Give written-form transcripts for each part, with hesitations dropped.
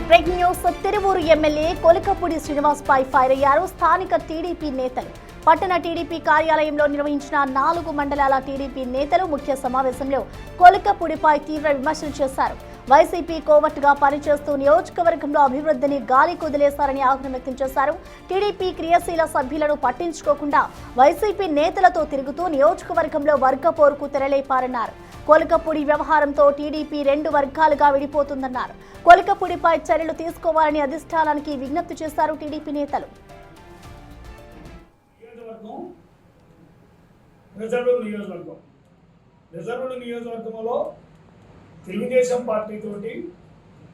Breaking news. Tiruvuru MLA Kolikapudi Srinivas పై fire అయ్యారు స్థానిక టీడీపీ నేతలు. పట్టణ టీడీపీ కార్యాలయంలో నిర్వహించిన 4 మండలాల టీడీపీ నేతలు ముఖ్య సమావేశంలో కొలికపూడిపై తీవ్ర విమర్శలు చేశారు. వైసీపీ కోవట్టుగా పనిచేస్తూ నియోజకవర్గంలో అభివృద్ధిని గాలి కుదిలేశారని ఆగ్రహం వ్యక్తం చేశారు. టీడీపీ క్రియాశీల సభ్యులను పట్టించుకోకుండా వైసీపీ నేతలతో తిరుగుతూ నియోజకవర్గంలో వర్గ పోరుకు తెరలేపారన్నారు. కొలికపూడి వ్యవహారంతో టీడీపీ 2 వర్గాలుగా విడిపోతుందన్నారు. కొలికపూడిపై చర్యలు తీసుకోవాలని అధిష్టానానికి విజ్ఞప్తి చేశారు టీడీపీ నేతలు. రిజర్వ్డ్ నియోజకవర్గంలో తెలుగుదేశం పార్టీ తోటి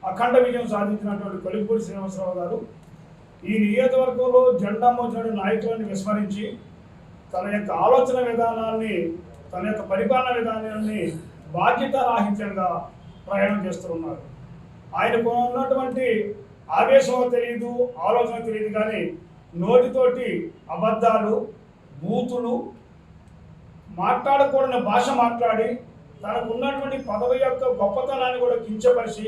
అఖండ విజయం సాధించినటువంటి కొలికపూడి శ్రీనివాసరావు గారు ఈ నియోజకవర్గంలో జెండా మోసిన నాయకులను విస్మరించి తన యొక్క ఆలోచన విధానాన్ని, తన యొక్క పరిపాలన విధానాన్ని బాధ్యతారాహిత్యంగా ప్రయాణం చేస్తున్నారు. ఆయనకు ఉన్నటువంటి ఆవేశం తెలియదు, ఆలోచన తెలియదు, కానీ నోటితోటి అబద్ధాలు, బూతులు, మాట్లాడకూడని భాష మాట్లాడి తనకు ఉన్నటువంటి పదవి యొక్క గొప్పతనాన్ని కూడా కించపరిచి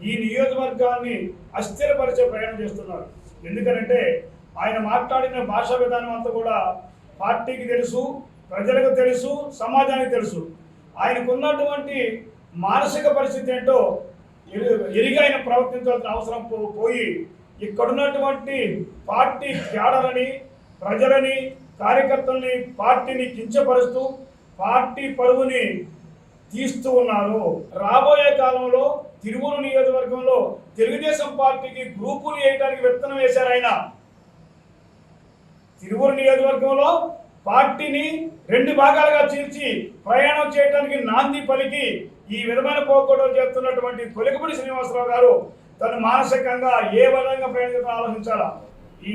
ఈ నియోజకవర్గాన్ని అస్థిరపరిచే ప్రయాణం చేస్తున్నారు. ఎందుకంటే ఆయన మాట్లాడిన భాషా విధానం అంతా కూడా పార్టీకి తెలుసు, ప్రజలకు తెలుసు, సమాజానికి తెలుసు. ఆయనకు ఉన్నటువంటి మానసిక పరిస్థితి ఏంటో ఎరిగి ఆయన ప్రవర్తించాల్సిన అవసరం పోయి ఇక్కడున్నటువంటి పార్టీ క్యాడర్ని, ప్రజలని, కార్యకర్తల్ని, పార్టీని కించపరుస్తూ పార్టీ పరువుని తీస్తూ ఉన్నారు. రాబోయే కాలంలో తిరువూరు నియోజకవర్గంలో తెలుగుదేశం పార్టీకి గ్రూపులు వేయడానికి విత్తనం వేశారు. ఆయన తిరువూరు నియోజకవర్గంలో పార్టీని 2 భాగాలుగా చీల్చి ప్రయాణం చేయడానికి నాంది పలికి ఈ విధమైన పోకూడలు చేస్తున్నటువంటి కొలికపూడి శ్రీనివాసరావు గారు తను మానసికంగా ఏ విధంగా ప్రయాణించాలో ఆలోచించాలా. ఈ